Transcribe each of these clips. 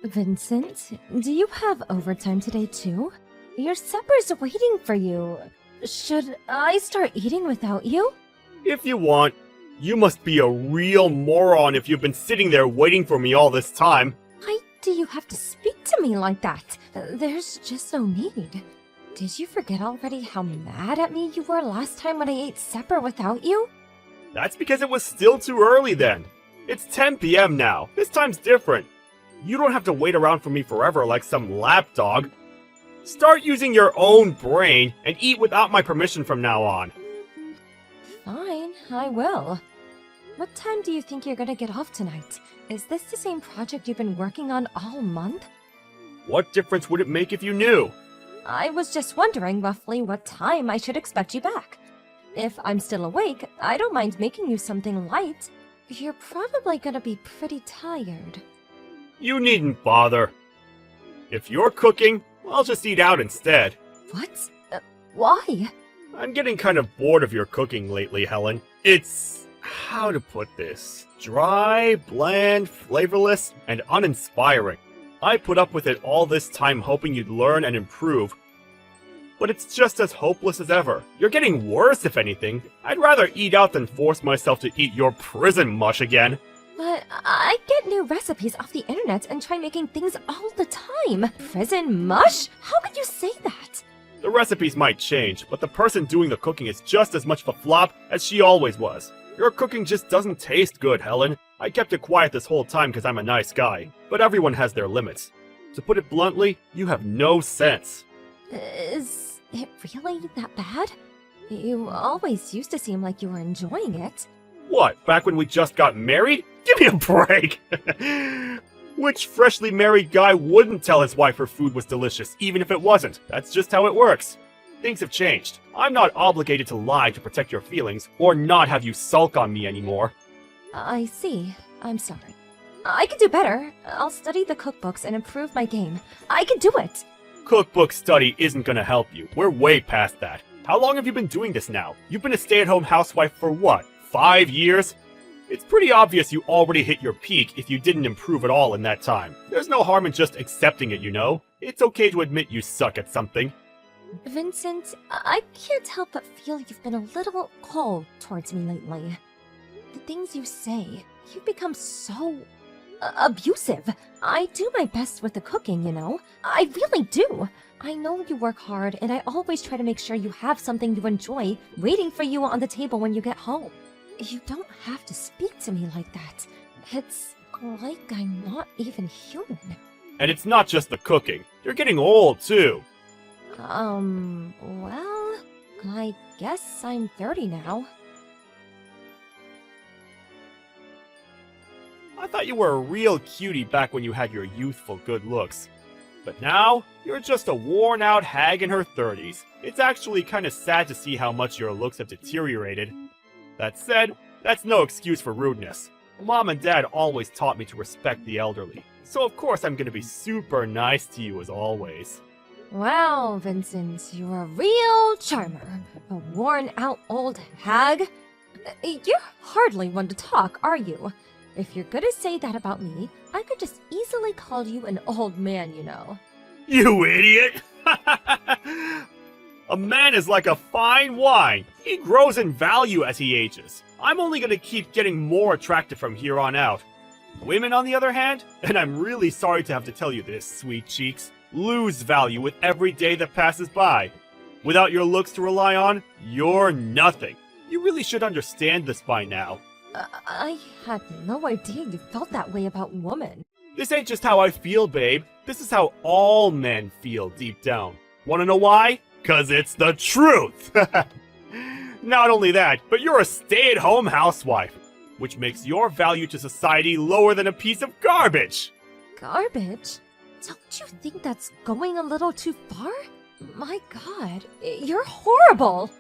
Vincent, do you have overtime today too? Your supper's waiting for you. Should I start eating without you? If you want. You must be a real moron if you've been sitting there waiting for me all this time. Why do you have to speak to me like that? There's just no need. Did you forget already how mad at me you were last time when I ate supper without you? That's because it was still too early then. It's 10 p.m. now. This time's different. You don't have to wait around for me forever like some lapdog. Start using your own brain and eat without my permission from now on. Fine, I will. What time do you think you're gonna get off tonight? Is this the same project you've been working on all month? What difference would it make if you knew? I was just wondering roughly what time I should expect you back. If I'm still awake, I don't mind making you something light. You're probably gonna be pretty tired. You needn't bother. If you're cooking, I'll just eat out instead. What? Why? I'm getting kind of bored of your cooking lately, Helen. It's... how to put this? Dry, bland, flavorless, and uninspiring. I put up with it all this time hoping you'd learn and improve, but it's just as hopeless as ever. You're getting worse, if anything. I'd rather eat out than force myself to eat your prison mush again. But I get new recipes off the internet and try making things all the time. Prison mush? How could you say that? The recipes might change, but the person doing the cooking is just as much of a flop as she always was. Your cooking just doesn't taste good, Helen. I kept it quiet this whole time because I'm a nice guy, but everyone has their limits. To put it bluntly, you have no sense. Is it really that bad? You always used to seem like you were enjoying it. What, back when we just got married? Give me a break! Which freshly married guy wouldn't tell his wife her food was delicious, even if it wasn't? That's just how it works. Things have changed. I'm not obligated to lie to protect your feelings, or not have you sulk on me anymore. I see. I'm sorry. I can do better. I'll study the cookbooks and improve my game. I can do it! Cookbook study isn't gonna help you. We're way past that. How long have you been doing this now? You've been a stay-at-home housewife for what, 5 years? It's pretty obvious you already hit your peak if you didn't improve at all in that time. There's no harm in just accepting it, you know? It's okay to admit you suck at something. Vincent, I can't help but feel you've been a little cold towards me lately. The things you say, you've become so... abusive. I do my best with the cooking, you know? I really do. I know you work hard, and I always try to make sure you have something you enjoy waiting for you on the table when you get home. You don't have to speak to me like that. It's like I'm not even human. And it's not just the cooking. You're getting old, too. Well, I guess I'm 30 now. I thought you were a real cutie back when you had your youthful good looks. But now, you're just a worn-out hag in her 30s. It's actually kind of sad to see how much your looks have deteriorated. That said, that's no excuse for rudeness. Mom and Dad always taught me to respect the elderly, so of course I'm gonna be super nice to you as always. Wow, Vincent, you're a real charmer. A worn-out old hag. You're hardly one to talk, are you? If you're gonna say that about me, I could just easily call you an old man, you know. You idiot! A man is like a fine wine. He grows in value as he ages. I'm only gonna keep getting more attractive from here on out. Women, on the other hand, and I'm really sorry to have to tell you this, sweet cheeks, lose value with every day that passes by. Without your looks to rely on, you're nothing. You really should understand this by now. I had no idea you felt that way about women. This ain't just how I feel, babe. This is how all men feel deep down. Wanna know why? 'Cause it's the truth! Not only that, but you're a stay-at-home housewife, which makes your value to society lower than a piece of garbage! Garbage? Don't you think that's going a little too far? My god, you're horrible!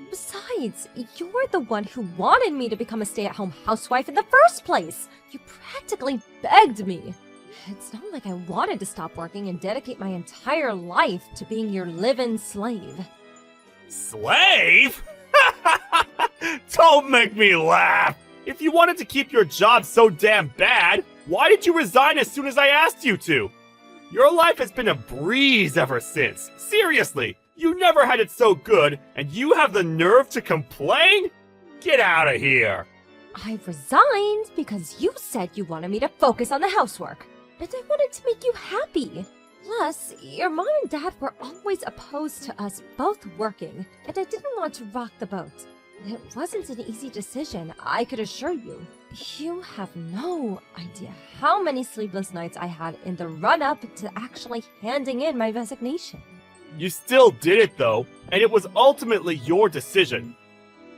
Besides, you're the one who wanted me to become a stay-at-home housewife in the first place! You practically begged me! It's not like I wanted to stop working and dedicate my entire life to being your live-in slave. Slave? Don't make me laugh! If you wanted to keep your job so damn bad, Why did you resign as soon as I asked you to? Your life has been a breeze ever since. Seriously, you never had it so good, and you have the nerve to complain? Get out of here. I resigned because you said you wanted me to focus on the housework, and I wanted to make you happy. Plus, your mom and dad were always opposed to us both working, and I didn't want to rock the boat. It wasn't an easy decision, I could assure you. You have no idea how many sleepless nights I had in the run-up to actually handing in my resignation. You still did it though, and it was ultimately your decision.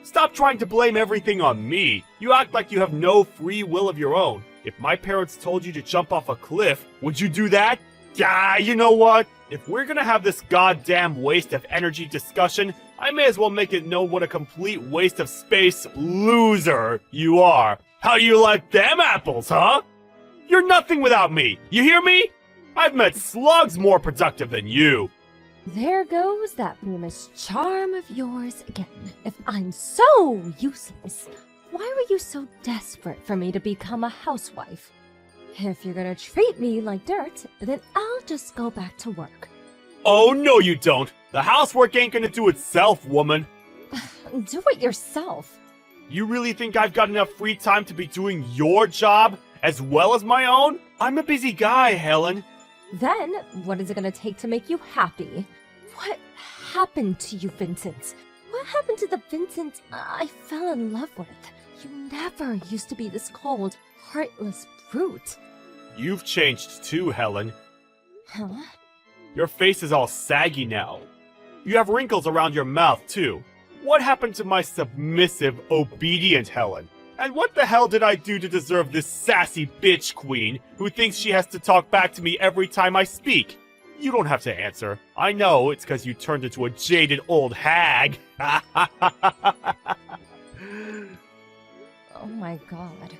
Stop trying to blame everything on me. You act like you have no free will of your own. If my parents told you to jump off a cliff, would you do that? Yeah, you know what? If we're gonna have this goddamn waste of energy discussion, I may as well make it known what a complete waste of space loser you are. How you like them apples, huh? You're nothing without me, you hear me? I've met slugs more productive than you. There goes that famous charm of yours again. If I'm so useless, why were you so desperate for me to become a housewife? If you're gonna treat me like dirt, then I'll just go back to work. Oh, no you don't. The housework ain't gonna do itself, woman. Do it yourself. You really think I've got enough free time to be doing your job as well as my own? I'm a busy guy, Helen. Then, what is it gonna take to make you happy? What happened to you, Vincent? What happened to the Vincent I fell in love with? You never used to be this cold, heartless brute. You've changed too, Helen. Huh? Your face is all saggy now. You have wrinkles around your mouth, too. What happened to my submissive, obedient Helen? And what the hell did I do to deserve this sassy bitch queen who thinks she has to talk back to me every time I speak? You don't have to answer. I know it's because you turned into a jaded old hag. Oh my god.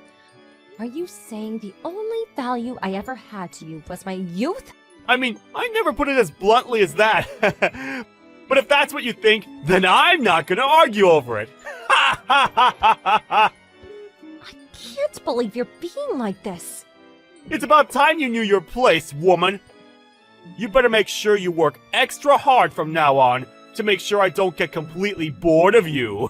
Are you saying the only value I ever had to you was my youth? I mean, I never put it as bluntly as that. But if that's what you think, then I'm not gonna argue over it. I can't believe you're being like this. It's about time you knew your place, woman. You better make sure you work extra hard from now on to make sure I don't get completely bored of you.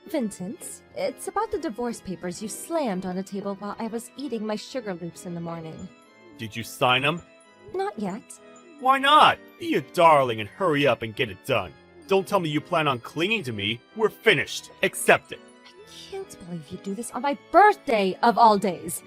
Vincent, it's about the divorce papers you slammed on the table while I was eating my Sugar Loops in the morning. Did you sign them? Not yet. Why not? Be a darling and hurry up and get it done. Don't tell me you plan on clinging to me. We're finished. Accept it. I can't believe you do this on my birthday of all days.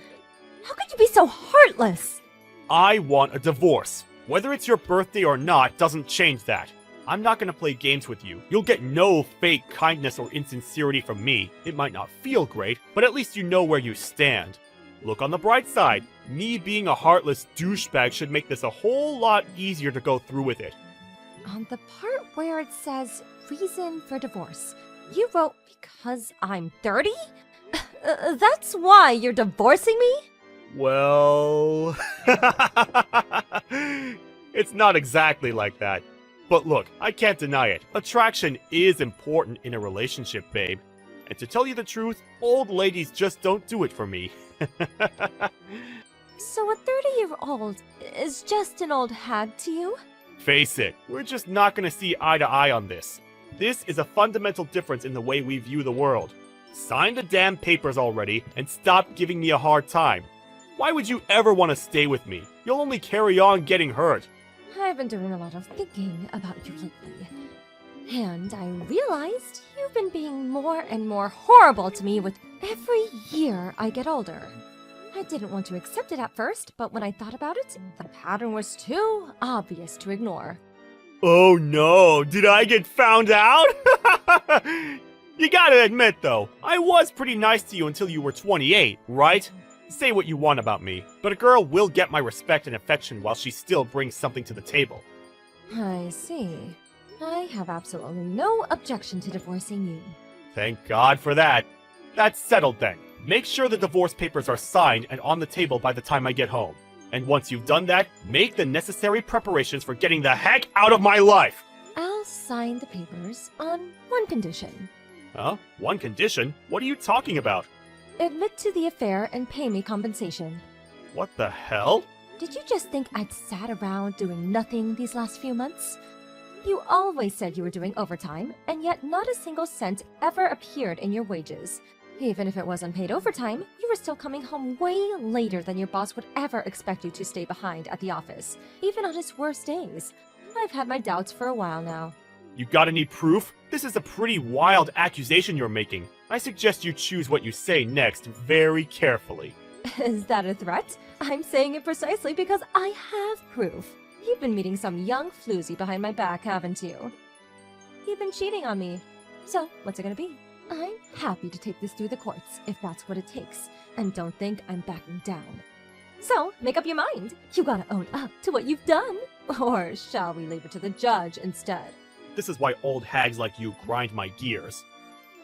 How could you be so heartless? I want a divorce. Whether it's your birthday or not doesn't change that. I'm not gonna play games with you. You'll get no fake kindness or insincerity from me. It might not feel great, but at least you know where you stand. Look on the bright side. Me being a heartless douchebag should make this a whole lot easier to go through with it. On the part where it says reason for divorce, you wrote because I'm 30? That's why you're divorcing me? Well... It's not exactly like that. But look, I can't deny it. Attraction is important in a relationship, babe. And to tell you the truth, old ladies just don't do it for me. So a 30-year-old is just an old hag to you? Face it, we're just not gonna see eye to eye on this. This is a fundamental difference in the way we view the world. Sign the damn papers already and stop giving me a hard time. Why would you ever want to stay with me? You'll only carry on getting hurt. I've been doing a lot of thinking about you lately. And I realized you've been being more and more horrible to me with every year I get older. I didn't want to accept it at first, but when I thought about it, the pattern was too obvious to ignore. Oh no, did I get found out? You gotta admit though, I was pretty nice to you until you were 28, right? Say what you want about me, but a girl will get my respect and affection while she still brings something to the table. I see. I have absolutely no objection to divorcing you. Thank God for that. That's settled then. Make sure the divorce papers are signed and on the table by the time I get home. And once you've done that, make the necessary preparations for getting the heck out of my life! I'll sign the papers on one condition. Huh? One condition? What are you talking about? Admit to the affair and pay me compensation. What the hell? Did you just think I'd sat around doing nothing these last few months? You always said you were doing overtime, and yet not a single cent ever appeared in your wages. Even if it was unpaid overtime, you were still coming home way later than your boss would ever expect you to stay behind at the office, even on his worst days. I've had my doubts for a while now. You got any proof? This is a pretty wild accusation you're making. I suggest you choose what you say next very carefully. Is that a threat? I'm saying it precisely because I have proof. You've been meeting some young floozy behind my back, haven't you? You've been cheating on me. So, what's it gonna be? I'm happy to take this through the courts, if that's what it takes, and don't think I'm backing down. So, make up your mind. You gotta own up to what you've done. Or shall we leave it to the judge instead? This is why old hags like you grind my gears.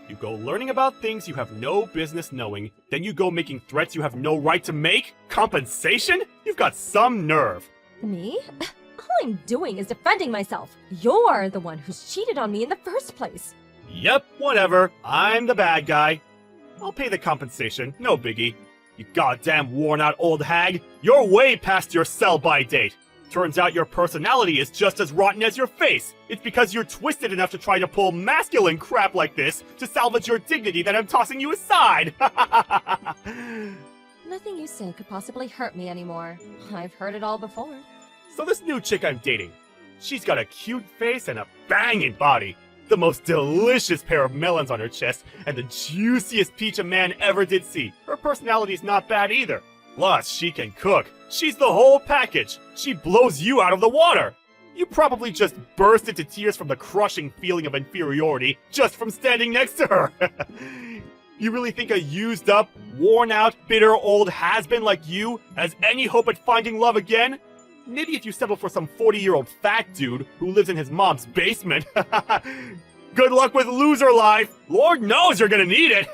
You go learning about things you have no business knowing, then you go making threats you have no right to make? Compensation? You've got some nerve. Me? All I'm doing is defending myself. You're the one who's cheated on me in the first place. Yep, whatever. I'm the bad guy. I'll pay the compensation, no biggie. You goddamn worn-out old hag. You're way past your sell-by date. Turns out your personality is just as rotten as your face. It's because you're twisted enough to try to pull masculine crap like this to salvage your dignity that I'm tossing you aside. Nothing you say could possibly hurt me anymore. I've heard it all before. So this new chick I'm dating, she's got a cute face and a banging body. The most delicious pair of melons on her chest, and the juiciest peach a man ever did see. Her personality's not bad either. Plus, she can cook. She's the whole package. She blows you out of the water. You probably just burst into tears from the crushing feeling of inferiority just from standing next to her. You really think a used up, worn out, bitter old has-been like you has any hope at finding love again? Maybe if you settle for some 40-year-old fat dude who lives in his mom's basement. Good luck with loser life. Lord knows you're gonna need it.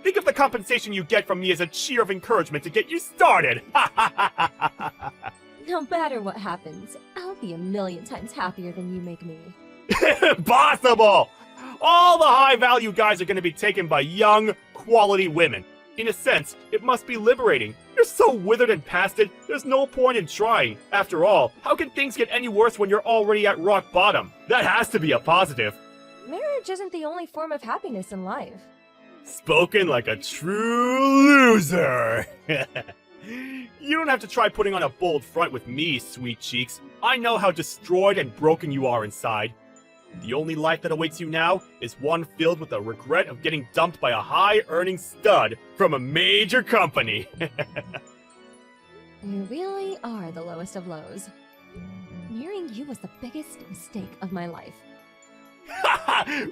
Think of the compensation you get from me as a cheer of encouragement to get you started. No matter what happens, I'll be a million times happier than you make me. Impossible! All the high-value guys are gonna be taken by young, quality women. In a sense, it must be liberating. You're so withered and past it, there's no point in trying. After all, how can things get any worse when you're already at rock bottom? That has to be a positive. Marriage isn't the only form of happiness in life. Spoken like a true loser. You don't have to try putting on a bold front with me, sweet cheeks. I know how destroyed and broken you are inside. The only life that awaits you now is one filled with the regret of getting dumped by a high-earning stud from a major company. You really are the lowest of lows. Marrying you was the biggest mistake of my life.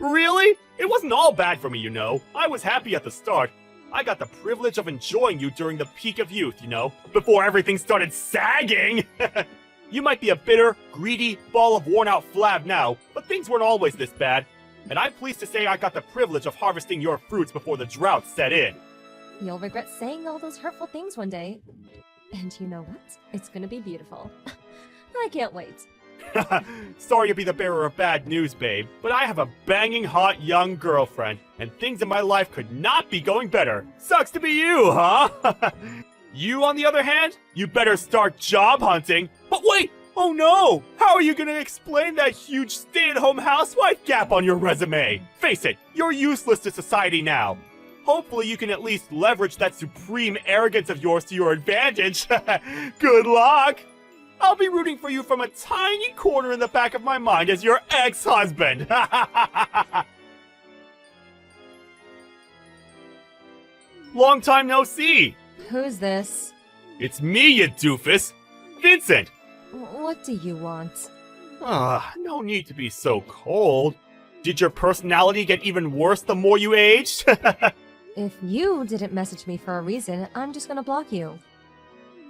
Really? It wasn't all bad for me, you know. I was happy at the start. I got the privilege of enjoying you during the peak of youth, you know, before everything started sagging. You might be a bitter, greedy, ball of worn-out flab now, but things weren't always this bad. And I'm pleased to say I got the privilege of harvesting your fruits before the drought set in. You'll regret saying all those hurtful things one day. And you know what? It's gonna be beautiful. I can't wait. Sorry to be the bearer of bad news, babe, but I have a banging hot young girlfriend, and things in my life could not be going better. Sucks to be you, huh? You, on the other hand, you better start job hunting. But wait! Oh no! How are you gonna explain that huge stay-at-home housewife gap on your resume? Face it, you're useless to society now. Hopefully you can at least leverage that supreme arrogance of yours to your advantage. Good luck! I'll be rooting for you from a tiny corner in the back of my mind as your ex-husband. Long time no see. Who's this? It's me, you doofus. Vincent. What do you want? No need to be so cold. Did your personality get even worse the more you aged? If you didn't message me for a reason, I'm just gonna block you.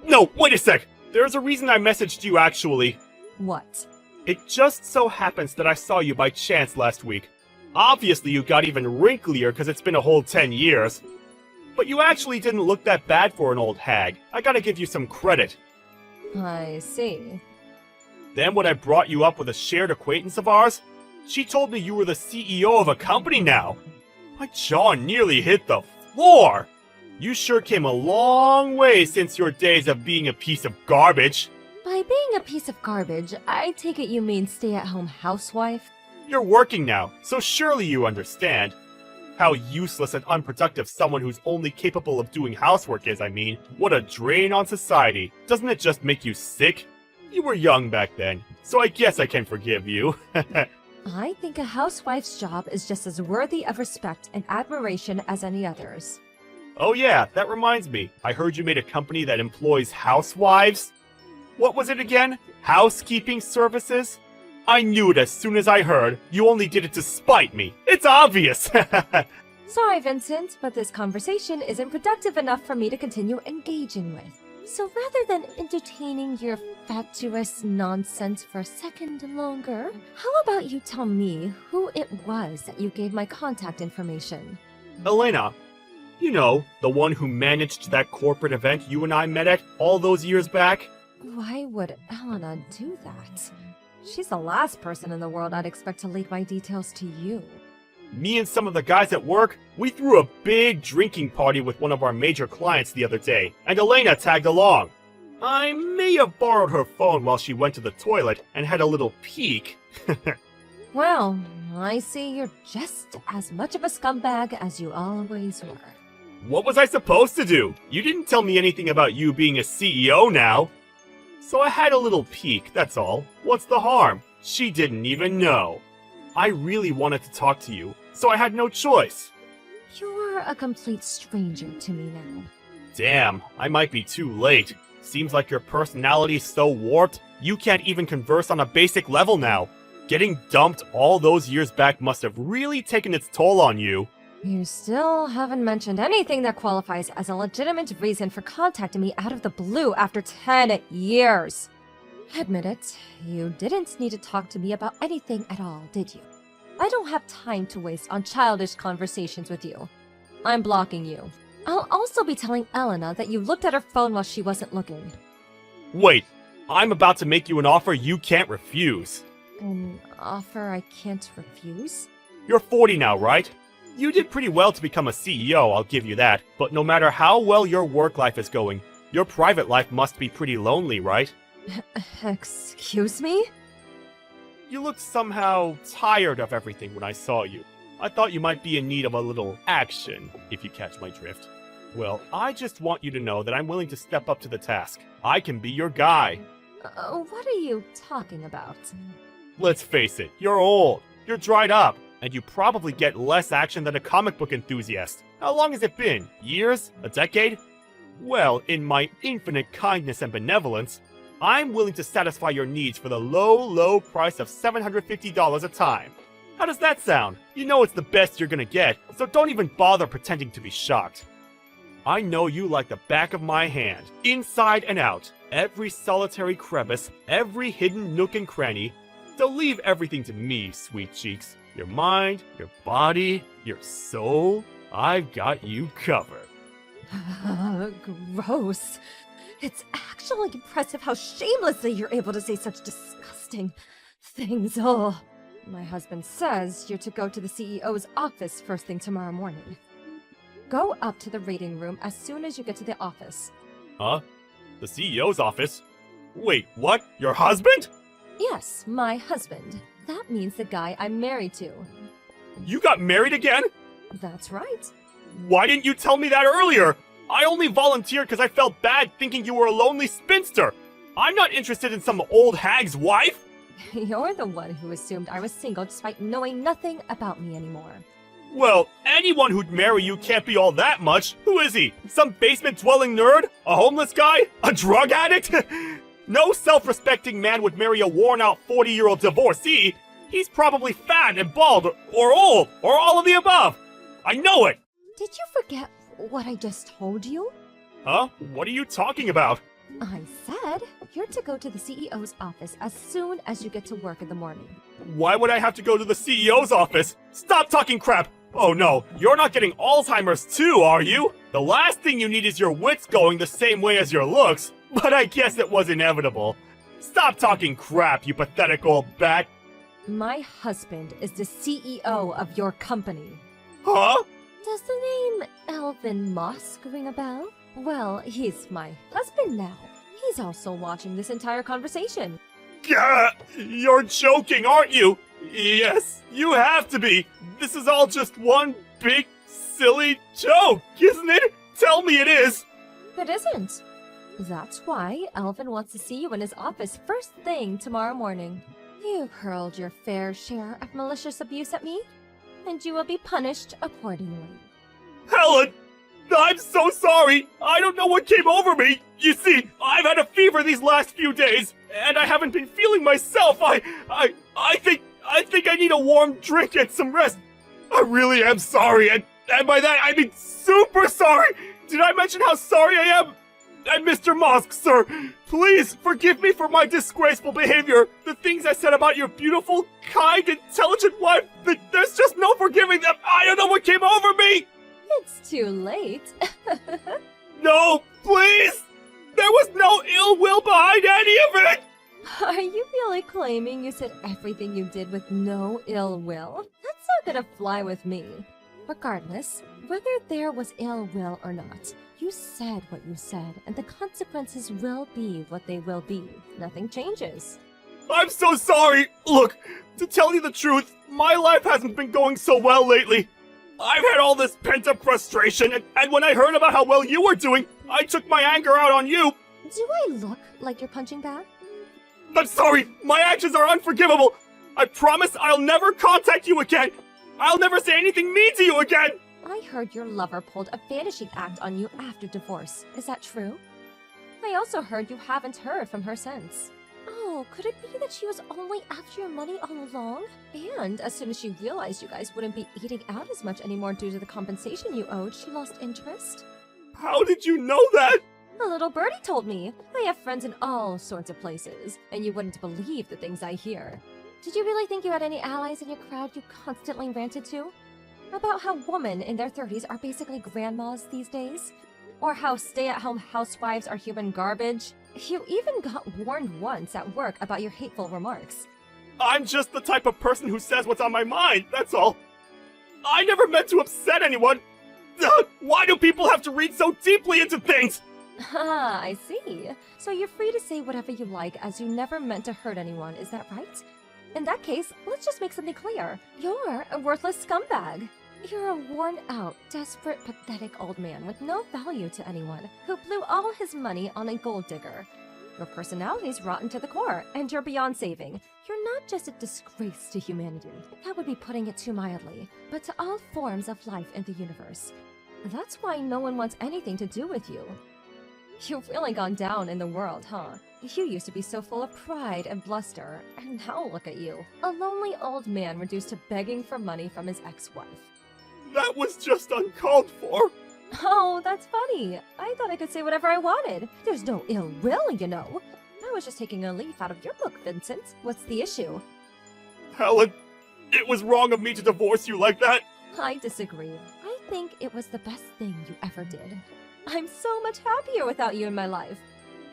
No, wait a sec. There's a reason I messaged you, actually. What? It just so happens that I saw you by chance last week. Obviously, you got even wrinklier because it's been a whole 10 years. But you actually didn't look that bad for an old hag. I gotta give you some credit. I see. Then when I brought you up with a shared acquaintance of ours, She told me you were the CEO of a company now. My jaw nearly hit the floor. You sure came a long way since your days of being a piece of garbage. By being a piece of garbage, I take it you mean stay-at-home housewife? You're working now, so surely you understand. How useless and unproductive someone who's only capable of doing housework is, I mean. What a drain on society. Doesn't it just make you sick? You were young back then, so I guess I can forgive you. I think a housewife's job is just as worthy of respect and admiration as any others. Oh yeah, that reminds me. I heard you made a company that employs housewives? What was it again? Housekeeping services? I knew it as soon as I heard. You only did it to spite me. It's obvious! Sorry, Vincent, but this conversation isn't productive enough for me to continue engaging with. So rather than entertaining your fatuous nonsense for a second longer, how about you tell me who it was that you gave my contact information? Elena, you know, the one who managed that corporate event you and I met at all those years back? Why would Elena do that? She's the last person in the world I'd expect to leak my details to you. Me and some of the guys at work, we threw a big drinking party with one of our major clients the other day, and Elena tagged along. I may have borrowed her phone while she went to the toilet and had a little peek. Well, I see you're just as much of a scumbag as you always were. What was I supposed to do? You didn't tell me anything about you being a CEO now. So I had a little peek, that's all. What's the harm? She didn't even know. I really wanted to talk to you, so I had no choice. You're a complete stranger to me now. Damn, I might be too late. Seems like your personality's so warped, you can't even converse on a basic level now. Getting dumped all those years back must have really taken its toll on you. You still haven't mentioned anything that qualifies as a legitimate reason for contacting me out of the blue after 10 years. Admit it, you didn't need to talk to me about anything at all, did you? I don't have time to waste on childish conversations with you. I'm blocking you. I'll also be telling Elena that you looked at her phone while she wasn't looking. Wait, I'm about to make you an offer you can't refuse. An offer I can't refuse? You're 40 now, right? You did pretty well to become a CEO, I'll give you that. But no matter how well your work life is going, your private life must be pretty lonely, right? Excuse me? You looked somehow tired of everything when I saw you. I thought you might be in need of a little action, if you catch my drift. Well, I just want you to know that I'm willing to step up to the task. I can be your guy. What are you talking about? Let's face it, you're old, you're dried up, and you probably get less action than a comic book enthusiast. How long has it been? Years? A decade? Well, in my infinite kindness and benevolence, I'm willing to satisfy your needs for the low price of $750 a time. How does that sound? You know it's the best you're gonna get, so don't even bother pretending to be shocked. I know you like the back of my hand, inside and out, every solitary crevice, every hidden nook and cranny. So leave everything to me, sweet cheeks. Your mind, your body, your soul, I've got you covered. Gross. It's actually impressive how shamelessly you're able to say such disgusting things. Oh, my husband says you're to go to the CEO's office first thing tomorrow morning. Go up to the reading room as soon as you get to the office. Huh? The CEO's office? Wait, what? Your husband? Yes, my husband. That means the guy I'm married to. You got married again? That's right. Why didn't you tell me that earlier? I only volunteered because I felt bad thinking you were a lonely spinster. I'm not interested in some old hag's wife. You're the one who assumed I was single despite knowing nothing about me anymore. Well, anyone who'd marry you can't be all that much. Who is he? Some basement-dwelling nerd? A homeless guy? A drug addict? No self-respecting man would marry a worn-out 40-year-old divorcee. He's probably fat and bald, or old, or all of the above. I know it! Did you forget what I just told you? Huh? What are you talking about? I said you're to go to the CEO's office as soon as you get to work in the morning. Why would I have to go to the CEO's office? Stop talking crap! Oh no, you're not getting Alzheimer's too, are you? The last thing you need is your wits going the same way as your looks, but I guess it was inevitable. Stop talking crap, you pathetic old bat! My husband is the CEO of your company. Huh? Does the name Elvin Musk ring a bell? Well, he's my husband now. He's also watching this entire conversation. Gah! You're joking, aren't you? Yes, you have to be. This is all just one big, silly joke, isn't it? Tell me it is. It isn't. That's why Elvin wants to see you in his office first thing tomorrow morning. You've hurled your fair share of malicious abuse at me, and you will be punished accordingly. Helen! I'm so sorry! I don't know what came over me! You see, I've had a fever these last few days, and I haven't been feeling myself. I think I need a warm drink and some rest. I really am sorry, and by that I mean super sorry! Did I mention how sorry I am? And Mr. Musk, sir, please forgive me for my disgraceful behavior. The things I said about your beautiful, kind, intelligent wife, there's just no forgiving them. I don't know what came over me! It's too late. No, please! There was no ill will behind any of it! Are you really claiming you said everything you did with no ill will? That's not gonna fly with me. Regardless, whether there was ill will or not, you said what you said, and the consequences will be what they will be. Nothing changes. I'm so sorry! Look, to tell you the truth, my life hasn't been going so well lately. I've had all this pent-up frustration, and when I heard about how well you were doing, I took my anger out on you. Do I look like your punching bag? I'm sorry, my actions are unforgivable. I promise I'll never contact you again. I'll never say anything mean to you again. I heard your lover pulled a vanishing act on you after divorce. Is that true? I also heard you haven't heard from her since. Oh, could it be that she was only after your money all along? And as soon as she realized you guys wouldn't be eating out as much anymore due to the compensation you owed, she lost interest? How did you know that? A little birdie told me. I have friends in all sorts of places, and you wouldn't believe the things I hear. Did you really think you had any allies in your crowd you constantly ranted to? About how women in their 30s are basically grandmas these days? Or how stay-at-home housewives are human garbage? You even got warned once at work about your hateful remarks. I'm just the type of person who says what's on my mind, that's all. I never meant to upset anyone. Why do people have to read so deeply into things? Ah, I see. So you're free to say whatever you like as you never meant to hurt anyone, is that right? In that case, let's just make something clear. You're a worthless scumbag. You're a worn-out, desperate, pathetic old man with no value to anyone, who blew all his money on a gold digger. Your personality's rotten to the core, and you're beyond saving. You're not just a disgrace to humanity, that would be putting it too mildly, but to all forms of life in the universe. That's why no one wants anything to do with you. You've really gone down in the world, huh? You used to be so full of pride and bluster, and now look at you. A lonely old man reduced to begging for money from his ex-wife. That was just uncalled for. Oh, that's funny. I thought I could say whatever I wanted. There's no ill will, you know. I was just taking a leaf out of your book, Vincent. What's the issue? Helen, it was wrong of me to divorce you like that. I disagree. I think it was the best thing you ever did. I'm so much happier without you in my life.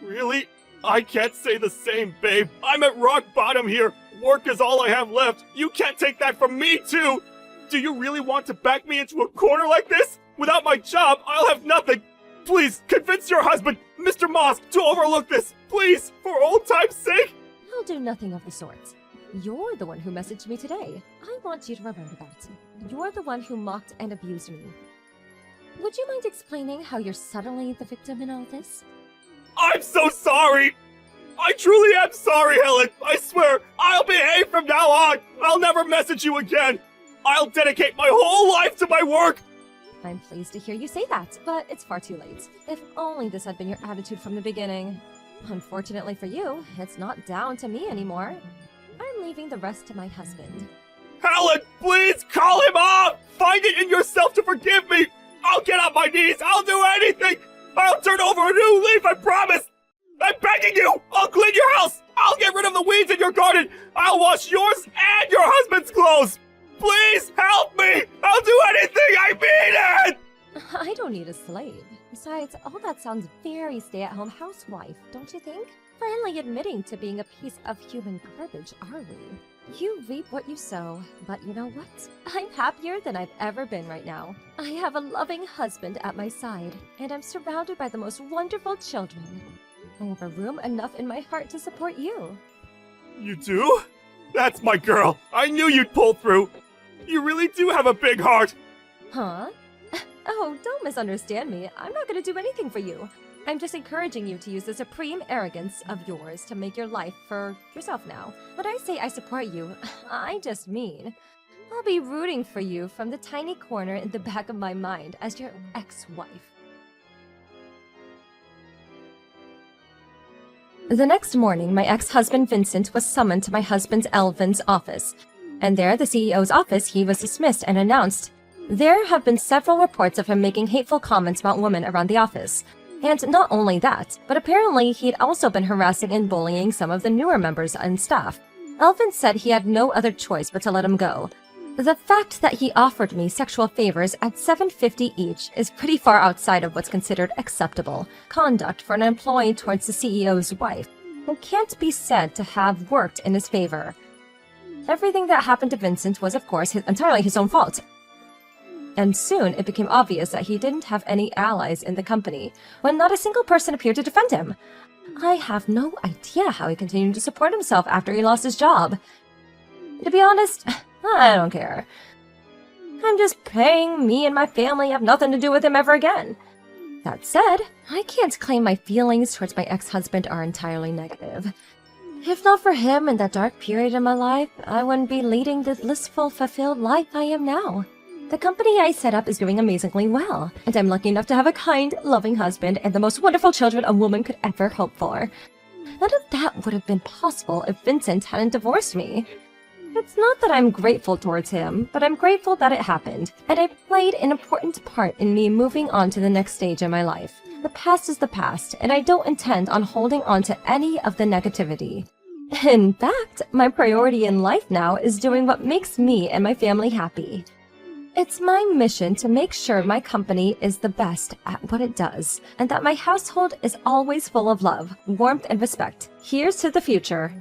Really? I can't say the same, babe. I'm at rock bottom here. Work is all I have left. You can't take that from me, too. Do you really want to back me into a corner like this? Without my job, I'll have nothing. Please, convince your husband, Mr. Musk, to overlook this. Please, for old time's sake. I'll do nothing of the sort. You're the one who messaged me today. I want you to remember that. You're the one who mocked and abused me. Would you mind explaining how you're suddenly the victim in all this? I'm so sorry. I truly am sorry, Helen. I swear, I'll behave from now on. I'll never message you again. I'll dedicate my whole life to my work. I'm pleased to hear you say that, but it's far too late. If only this had been your attitude from the beginning. Unfortunately for you, it's not down to me anymore. I'm leaving the rest to my husband. Helen, please call him up. Find it in yourself to forgive me. I'll get on my knees. I'll do anything. I'll turn over a new leaf, I promise. I'm begging you. I'll clean your house. I'll get rid of the weeds in your garden. I'll wash yours and your husband's clothes. Please help me! I'll do anything! I mean it! I don't need a slave. Besides, all that sounds very stay-at-home housewife, don't you think? Finally admitting to being a piece of human garbage, are we? You reap what you sow, but you know what? I'm happier than I've ever been right now. I have a loving husband at my side, and I'm surrounded by the most wonderful children. I have a room enough in my heart to support you. You do? That's my girl. I knew you'd pull through. You really do have a big heart. Huh? Oh, don't misunderstand me. I'm not gonna do anything for you. I'm just encouraging you to use the supreme arrogance of yours to make your life for yourself now. When I say I support you, I just mean I'll be rooting for you from the tiny corner in the back of my mind as your ex-wife. The next morning, my ex-husband Vincent was summoned to my husband Elvin's office. And there, the CEO's office, he was dismissed and announced, "There have been several reports of him making hateful comments about women around the office. And not only that, but apparently he'd also been harassing and bullying some of the newer members and staff. Elvin said he had no other choice but to let him go. The fact that he offered me sexual favors at $750 each is pretty far outside of what's considered acceptable conduct for an employee towards the CEO's wife, who can't be said to have worked in his favor. Everything that happened to Vincent was, of course, entirely his own fault. And soon it became obvious that he didn't have any allies in the company, when not a single person appeared to defend him. I have no idea how he continued to support himself after he lost his job. To be honest, I don't care. I'm just praying me and my family have nothing to do with him ever again. That said, I can't claim my feelings towards my ex-husband are entirely negative. If not for him in that dark period in my life, I wouldn't be leading the blissful, fulfilled life I am now. The company I set up is doing amazingly well, and I'm lucky enough to have a kind, loving husband and the most wonderful children a woman could ever hope for. None of that would have been possible if Vincent hadn't divorced me. It's not that I'm grateful towards him, but I'm grateful that it happened, and it played an important part in me moving on to the next stage in my life. The past is the past, and I don't intend on holding on to any of the negativity. In fact, my priority in life now is doing what makes me and my family happy. It's my mission to make sure my company is the best at what it does, and that my household is always full of love, warmth, and respect. Here's to the future.